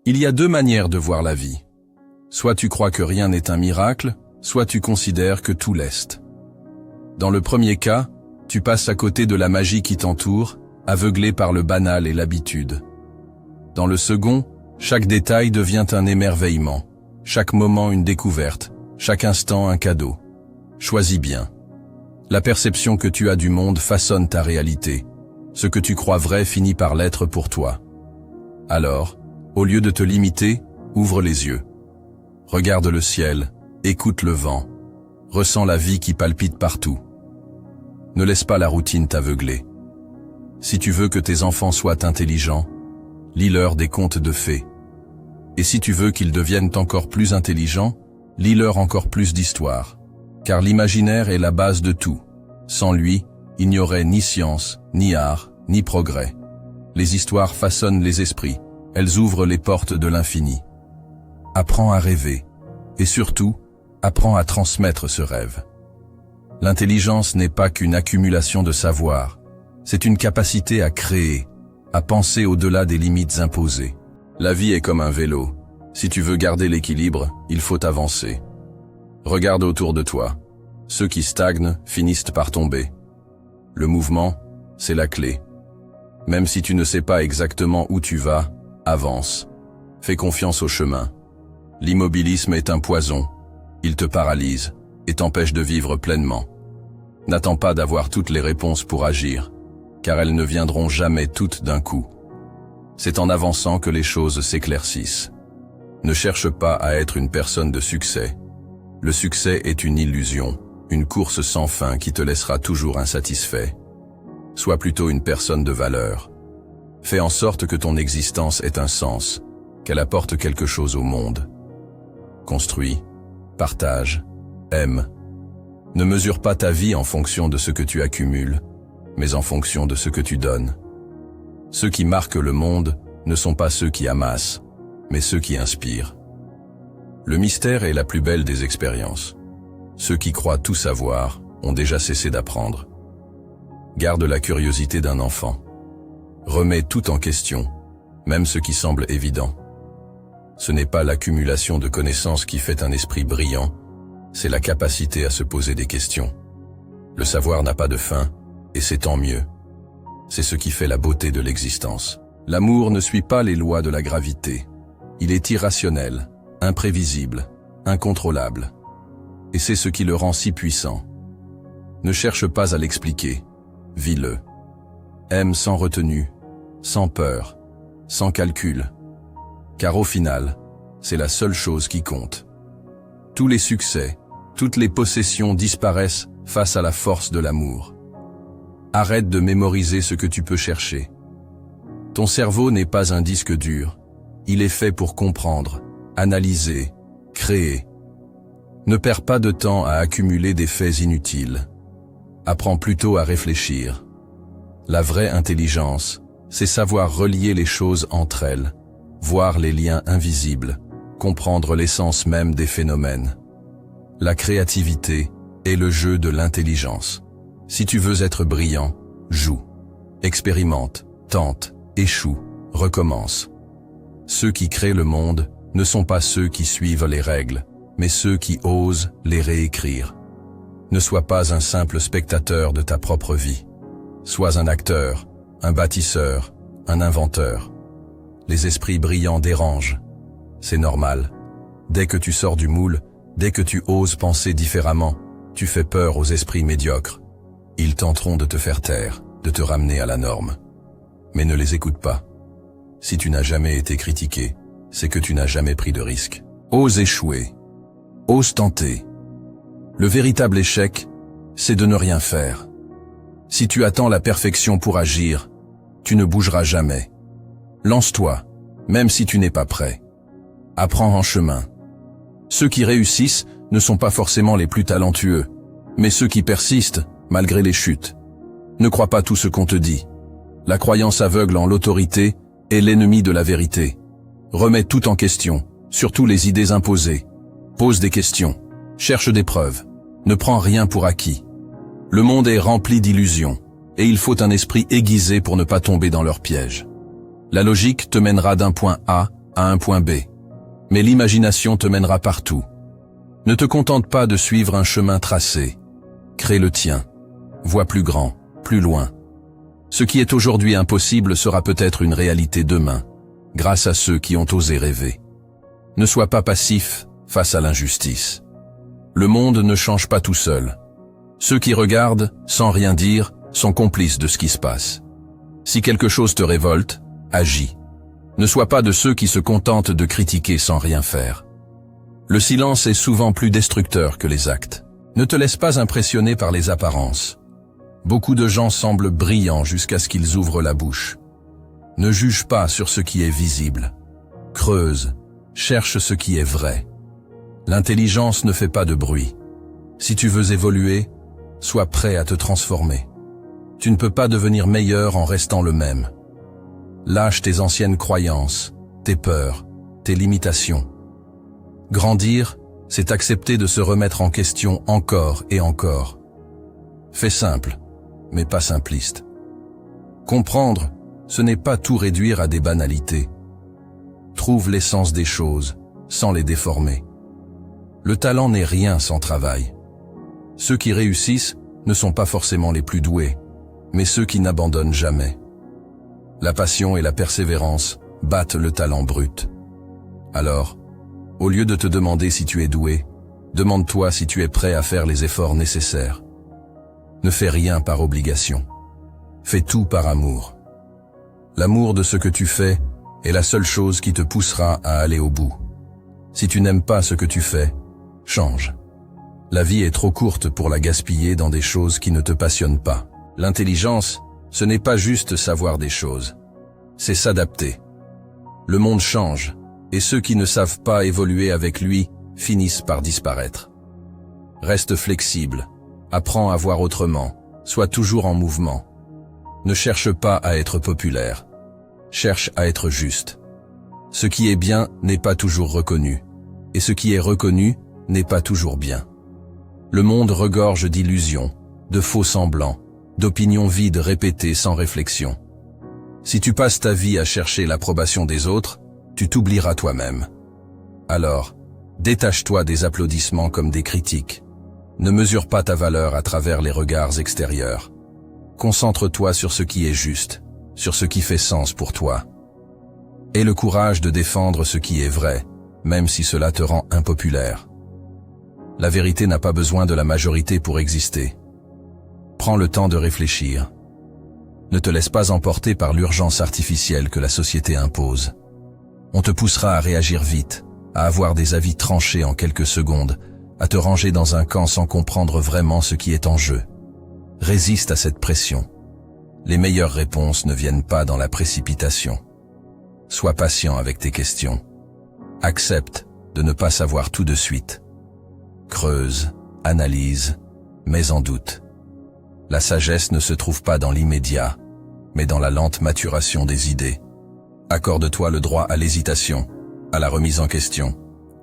Il y a deux manières de voir la vie. Soit tu crois que rien n'est un miracle, soit tu considères que tout l'est. Dans le premier cas, tu passes à côté de la magie qui t'entoure, aveuglé par le banal et l'habitude. Dans le second, chaque détail devient un émerveillement, chaque moment une découverte, chaque instant un cadeau. Choisis bien. La perception que tu as du monde façonne ta réalité. Ce que tu crois vrai finit par l'être pour toi. Alors, au lieu de te limiter, ouvre les yeux. Regarde le ciel, écoute le vent, ressens la vie qui palpite partout. Ne laisse pas la routine t'aveugler. Si tu veux que tes enfants soient intelligents, lis-leur des contes de fées. Et si tu veux qu'ils deviennent encore plus intelligents, lis-leur encore plus d'histoires. Car l'imaginaire est la base de tout. Sans lui, il n'y aurait ni science, ni art, ni progrès. Les histoires façonnent les esprits, elles ouvrent les portes de l'infini. Apprends à rêver, et surtout, apprends à transmettre ce rêve. L'intelligence n'est pas qu'une accumulation de savoir, c'est une capacité à créer, à penser au-delà des limites imposées. La vie est comme un vélo. Si tu veux garder l'équilibre, il faut avancer. Regarde autour de toi. Ceux qui stagnent finissent par tomber. Le mouvement, c'est la clé. Même si tu ne sais pas exactement où tu vas, avance. Fais confiance au chemin. L'immobilisme est un poison. Il te paralyse et t'empêche de vivre pleinement. N'attends pas d'avoir toutes les réponses pour agir, car elles ne viendront jamais toutes d'un coup. C'est en avançant que les choses s'éclaircissent. Ne cherche pas à être une personne de succès. Le succès est une illusion, une course sans fin qui te laissera toujours insatisfait. Sois plutôt une personne de valeur. Fais en sorte que ton existence ait un sens, qu'elle apporte quelque chose au monde. Construis, partage, aime. Ne mesure pas ta vie en fonction de ce que tu accumules, mais en fonction de ce que tu donnes. Ceux qui marquent le monde ne sont pas ceux qui amassent, mais ceux qui inspirent. Le mystère est la plus belle des expériences. Ceux qui croient tout savoir ont déjà cessé d'apprendre. Garde la curiosité d'un enfant. Remets tout en question, même ce qui semble évident. Ce n'est pas l'accumulation de connaissances qui fait un esprit brillant, c'est la capacité à se poser des questions. Le savoir n'a pas de fin, et c'est tant mieux. C'est ce qui fait la beauté de l'existence. L'amour ne suit pas les lois de la gravité. Il est irrationnel, imprévisible, incontrôlable. Et c'est ce qui le rend si puissant. Ne cherche pas à l'expliquer, vis-le. Aime sans retenue, sans peur, sans calcul. Car au final, c'est la seule chose qui compte. Tous les succès, toutes les possessions disparaissent face à la force de l'amour. Arrête de mémoriser ce que tu peux chercher. Ton cerveau n'est pas un disque dur. Il est fait pour comprendre, analyser, créer. Ne perds pas de temps à accumuler des faits inutiles. Apprends plutôt à réfléchir. La vraie intelligence, c'est savoir relier les choses entre elles, voir les liens invisibles, comprendre l'essence même des phénomènes. La créativité est le jeu de l'intelligence. Si tu veux être brillant, joue. Expérimente, tente, échoue, recommence. Ceux qui créent le monde ne sont pas ceux qui suivent les règles, mais ceux qui osent les réécrire. Ne sois pas un simple spectateur de ta propre vie. Sois un acteur, un bâtisseur, un inventeur. Les esprits brillants dérangent. C'est normal. Dès que tu sors du moule, dès que tu oses penser différemment, tu fais peur aux esprits médiocres. Ils tenteront de te faire taire, de te ramener à la norme. Mais ne les écoute pas. Si tu n'as jamais été critiqué, c'est que tu n'as jamais pris de risque. Ose échouer. Ose tenter. Le véritable échec, c'est de ne rien faire. Si tu attends la perfection pour agir, tu ne bougeras jamais. Lance-toi, même si tu n'es pas prêt. Apprends en chemin. Ceux qui réussissent ne sont pas forcément les plus talentueux, mais ceux qui persistent, malgré les chutes. Ne crois pas tout ce qu'on te dit. La croyance aveugle en l'autorité est l'ennemi de la vérité. Remets tout en question, surtout les idées imposées. Pose des questions, cherche des preuves. Ne prends rien pour acquis. Le monde est rempli d'illusions, et il faut un esprit aiguisé pour ne pas tomber dans leur piège. La logique te mènera d'un point A à un point B. Mais l'imagination te mènera partout. Ne te contente pas de suivre un chemin tracé. Crée le tien. Vois plus grand, plus loin. Ce qui est aujourd'hui impossible sera peut-être une réalité demain, grâce à ceux qui ont osé rêver. Ne sois pas passif face à l'injustice. Le monde ne change pas tout seul. Ceux qui regardent, sans rien dire, sont complices de ce qui se passe. Si quelque chose te révolte, agis. Ne sois pas de ceux qui se contentent de critiquer sans rien faire. Le silence est souvent plus destructeur que les actes. Ne te laisse pas impressionner par les apparences. Beaucoup de gens semblent brillants jusqu'à ce qu'ils ouvrent la bouche. Ne juge pas sur ce qui est visible. Creuse, cherche ce qui est vrai. L'intelligence ne fait pas de bruit. Si tu veux évoluer, sois prêt à te transformer. Tu ne peux pas devenir meilleur en restant le même. Lâche tes anciennes croyances, tes peurs, tes limitations. Grandir, c'est accepter de se remettre en question encore et encore. Fais simple, mais pas simpliste. Comprendre, ce n'est pas tout réduire à des banalités. Trouve l'essence des choses, sans les déformer. Le talent n'est rien sans travail. Ceux qui réussissent ne sont pas forcément les plus doués, mais ceux qui n'abandonnent jamais. La passion et la persévérance battent le talent brut. Alors, au lieu de te demander si tu es doué, demande-toi si tu es prêt à faire les efforts nécessaires. Ne fais rien par obligation. Fais tout par amour. L'amour de ce que tu fais est la seule chose qui te poussera à aller au bout. Si tu n'aimes pas ce que tu fais, change. La vie est trop courte pour la gaspiller dans des choses qui ne te passionnent pas. L'intelligence, ce n'est pas juste savoir des choses. C'est s'adapter. Le monde change, et ceux qui ne savent pas évoluer avec lui finissent par disparaître. Reste flexible, apprends à voir autrement, sois toujours en mouvement. Ne cherche pas à être populaire, cherche à être juste. Ce qui est bien n'est pas toujours reconnu, et ce qui est reconnu n'est pas toujours bien. Le monde regorge d'illusions, de faux semblants, d'opinions vides répétées sans réflexion. Si tu passes ta vie à chercher l'approbation des autres, tu t'oublieras toi-même. Alors, détache-toi des applaudissements comme des critiques. Ne mesure pas ta valeur à travers les regards extérieurs. Concentre-toi sur ce qui est juste, sur ce qui fait sens pour toi. Aie le courage de défendre ce qui est vrai, même si cela te rend impopulaire. La vérité n'a pas besoin de la majorité pour exister. Prends le temps de réfléchir. Ne te laisse pas emporter par l'urgence artificielle que la société impose. On te poussera à réagir vite, à avoir des avis tranchés en quelques secondes, à te ranger dans un camp sans comprendre vraiment ce qui est en jeu. Résiste à cette pression. Les meilleures réponses ne viennent pas dans la précipitation. Sois patient avec tes questions. Accepte de ne pas savoir tout de suite. Creuse, analyse, mets en doute. La sagesse ne se trouve pas dans l'immédiat, mais dans la lente maturation des idées. Accorde-toi le droit à l'hésitation, à la remise en question,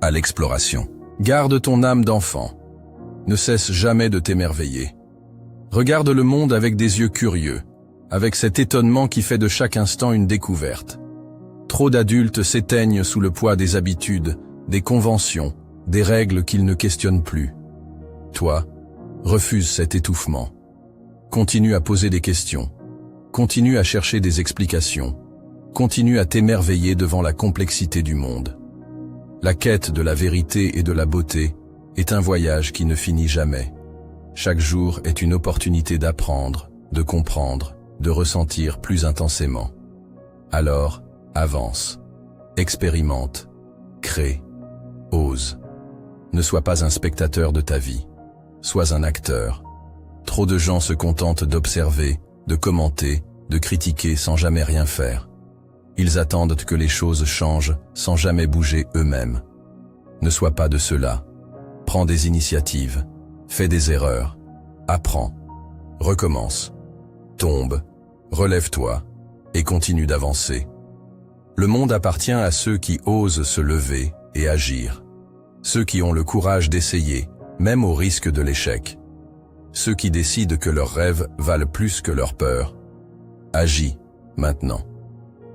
à l'exploration. Garde ton âme d'enfant. Ne cesse jamais de t'émerveiller. Regarde le monde avec des yeux curieux, avec cet étonnement qui fait de chaque instant une découverte. Trop d'adultes s'éteignent sous le poids des habitudes, des conventions, des règles qu'ils ne questionnent plus. Toi, refuse cet étouffement. Continue à poser des questions. Continue à chercher des explications. Continue à t'émerveiller devant la complexité du monde. La quête de la vérité et de la beauté est un voyage qui ne finit jamais. Chaque jour est une opportunité d'apprendre, de comprendre, de ressentir plus intensément. Alors, avance, expérimente, crée, ose. Ne sois pas un spectateur de ta vie, sois un acteur. Trop de gens se contentent d'observer, de commenter, de critiquer sans jamais rien faire. Ils attendent que les choses changent sans jamais bouger eux-mêmes. Ne sois pas de ceux-là. Prends des initiatives, fais des erreurs, apprends, recommence, tombe, relève-toi et continue d'avancer. Le monde appartient à ceux qui osent se lever et agir. Ceux qui ont le courage d'essayer, même au risque de l'échec. Ceux qui décident que leurs rêves valent plus que leurs peurs. Agis, maintenant.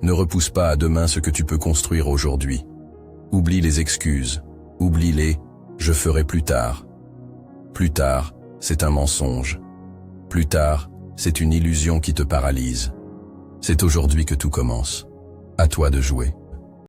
Ne repousse pas à demain ce que tu peux construire aujourd'hui. Oublie les excuses. Oublie les « je ferai plus tard ». Plus tard, c'est un mensonge. Plus tard, c'est une illusion qui te paralyse. C'est aujourd'hui que tout commence. À toi de jouer.